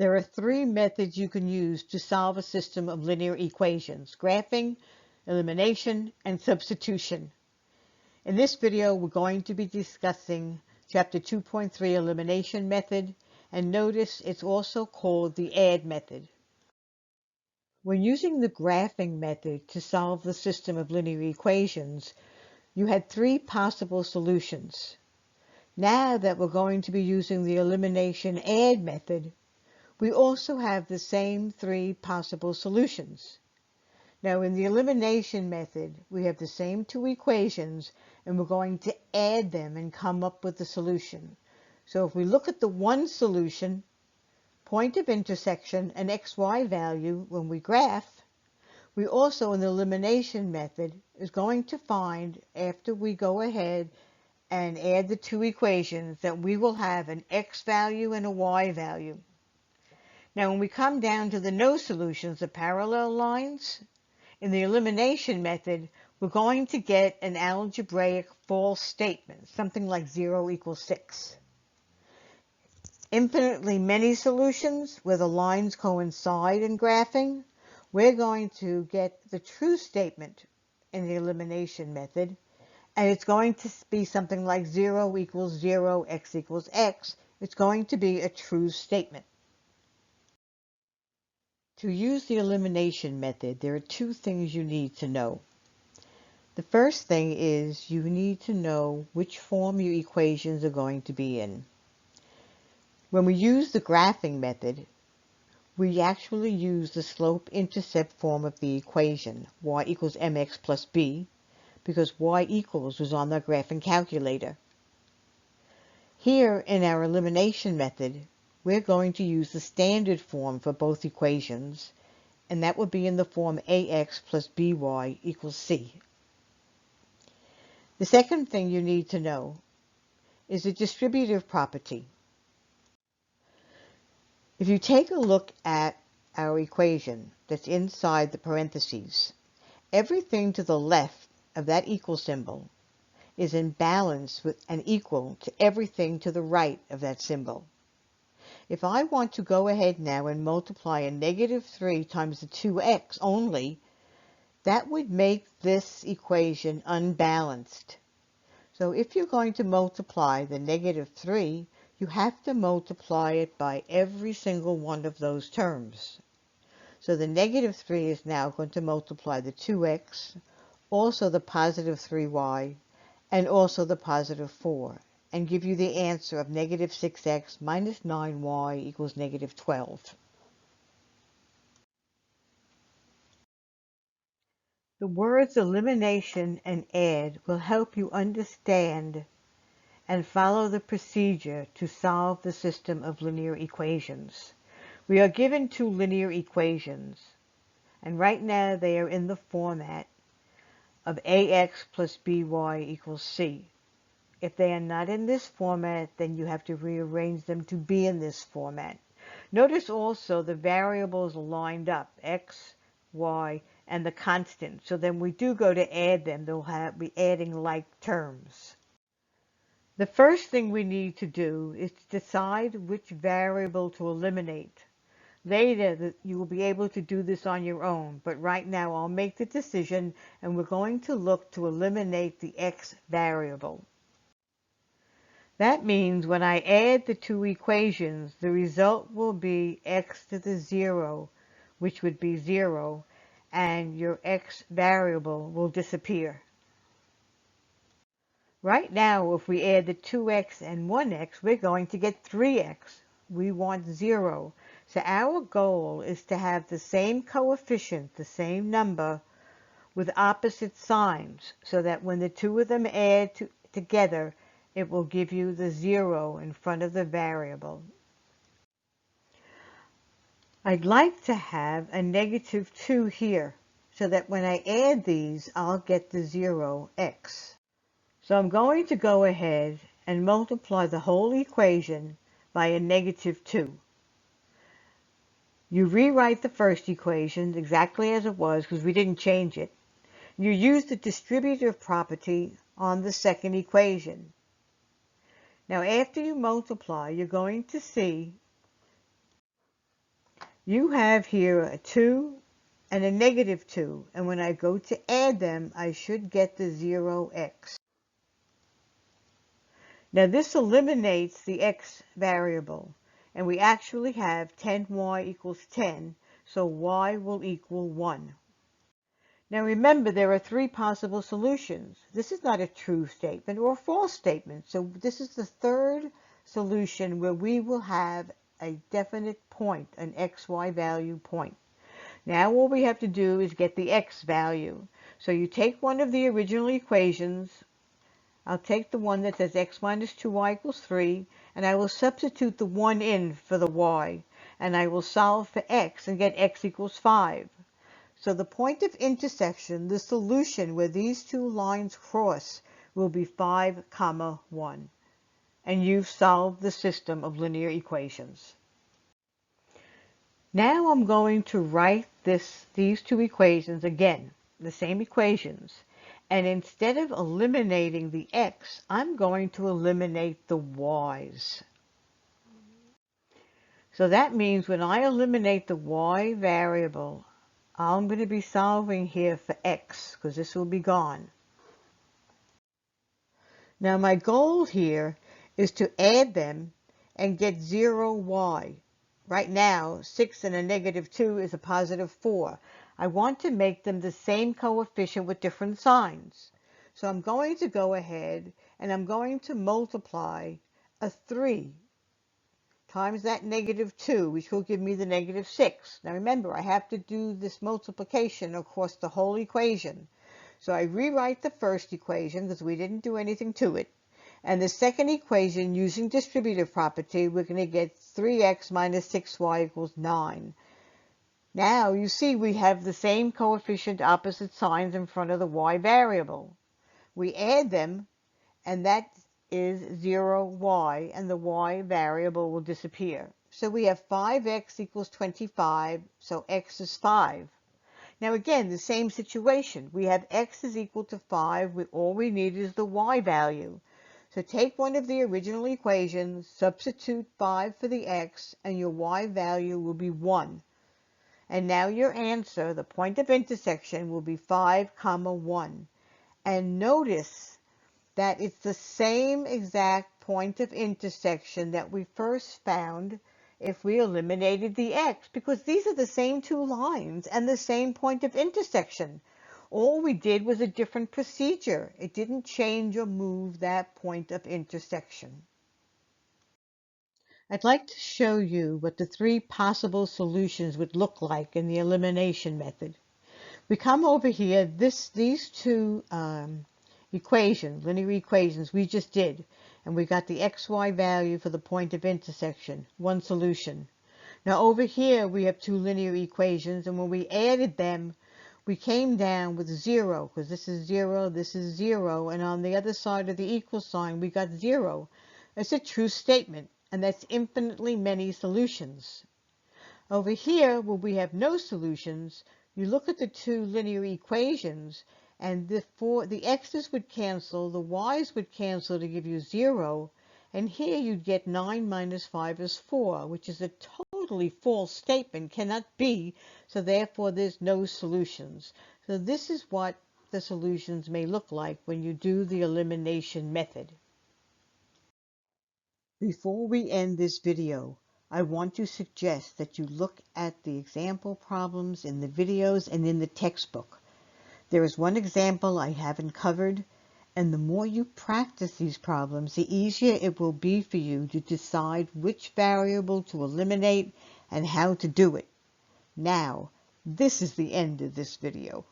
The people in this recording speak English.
There are three methods you can use to solve a system of linear equations: graphing, elimination, and substitution. In this video, we're going to be discussing Chapter 2.3 Elimination Method, and notice it's also called the add method. When using the graphing method to solve the system of linear equations, you had three possible solutions. Now that we're going to be using the elimination add method, we also have the same three possible solutions. Now in the elimination method, we have the same two equations and we're going to add them and come up with the solution. So if we look at the one solution, point of intersection, and xy value when we graph, we also in the elimination method is going to find, after we go ahead and add the two equations, that we will have an x value and a y value. Now when we come down to the no solutions, the parallel lines, in the elimination method, we're going to get an algebraic false statement, something like 0 equals 6. Infinitely many solutions where the lines coincide in graphing, we're going to get the true statement in the elimination method, and it's going to be something like 0 equals 0, x equals x. It's going to be a true statement. To use the elimination method, there are two things you need to know. The first thing is you need to know which form your equations are going to be in. When we use the graphing method, we actually use the slope-intercept form of the equation, y equals mx plus b, because y equals was on the graphing calculator. Here in our elimination method, we're going to use the standard form for both equations, and that would be in the form ax plus by equals c. The second thing you need to know is the distributive property. If you take a look at our equation that's inside the parentheses, everything to the left of that equal symbol is in balance with and equal to everything to the right of that symbol. If I want to go ahead now and multiply a negative 3 times the 2x only, that would make this equation unbalanced. So if you're going to multiply the negative 3, you have to multiply it by every single one of those terms. So the negative 3 is now going to multiply the 2x, also the positive 3y, and also the positive 4, and give you the answer of negative 6x minus 9y equals negative 12. The words elimination and add will help you understand and follow the procedure to solve the system of linear equations. We are given two linear equations, and right now they are in the format of ax plus by equals c. If they are not in this format, then you have to rearrange them to be in this format. Notice also the variables are lined up, x, y, and the constant. So then we do go to add them, they'll be adding like terms. The first thing we need to do is to decide which variable to eliminate. Later, you will be able to do this on your own, but right now I'll make the decision and we're going to look to eliminate the x variable. That means when I add the two equations, the result will be x to the 0, which would be 0, and your x variable will disappear. Right now, if we add the 2x and 1x, we're going to get 3x. We want 0. So our goal is to have the same coefficient, the same number, with opposite signs, so that when the two of them add together, it will give you the 0 in front of the variable. I'd like to have a negative 2 here, so that when I add these, I'll get the 0x. So I'm going to go ahead and multiply the whole equation by a negative 2. You rewrite the first equation exactly as it was because we didn't change it. You use the distributive property on the second equation. Now after you multiply, you're going to see You have here a 2 and a negative 2, and when I go to add them, I should get the 0x. Now this eliminates the x variable, and we actually have 10y equals 10, so y will equal 1. Now remember, there are three possible solutions. This is not a true statement or a false statement, so this is the third solution where we will have a definite point, an xy value point. Now all we have to do is get the x value. So you take one of the original equations. I'll take the one that says x minus 2y equals 3, and I will substitute the 1 in for the y, and I will solve for x and get x equals 5. So the point of intersection, the solution where these two lines cross, will be 5, 1. And you've solved the system of linear equations. Now I'm going to write these two equations again, the same equations. And instead of eliminating the x, I'm going to eliminate the y's. So that means when I eliminate the y variable, I'm going to be solving here for x, because this will be gone. Now my goal here is to add them and get 0y. Right now, 6 and a negative 2 is a positive 4. I want to make them the same coefficient with different signs. So I'm going to go ahead and I'm going to multiply a 3 times that negative 2, which will give me the negative 6. Now remember, I have to do this multiplication across the whole equation. So I rewrite the first equation because we didn't do anything to it. And the second equation, using distributive property, we're going to get 3x minus 6y equals 9. Now you see we have the same coefficient opposite signs in front of the y variable. We add them, and that is 0y, and the y variable will disappear. So we have 5x equals 25, so x is 5. Now again, the same situation. We have x is equal to 5. All we need is the y value. So take one of the original equations, substitute 5 for the x, and your y value will be 1. And now your answer, the point of intersection, will be 5, 1. And notice that it's the same exact point of intersection that we first found if we eliminated the x, because these are the same two lines and the same point of intersection. All we did was a different procedure. It didn't change or move that point of intersection. I'd like to show you what the three possible solutions would look like in the elimination method. We come over here, these two equations, linear equations, we just did, and we got the xy value for the point of intersection, one solution. Now over here we have two linear equations, and when we added them, we came down with 0, because this is 0, and on the other side of the equal sign we got 0. It's a true statement, and that's infinitely many solutions. Over here, where we have no solutions, you look at the two linear equations, and the x's would cancel, the y's would cancel to give you 0, and here you'd get 9 minus 5 is 4, which is a totally false statement, cannot be, so therefore there's no solutions. So this is what the solutions may look like when you do the elimination method. Before we end this video, I want to suggest that you look at the example problems in the videos and in the textbook. There is one example I haven't covered, and the more you practice these problems, the easier it will be for you to decide which variable to eliminate and how to do it. Now, this is the end of this video.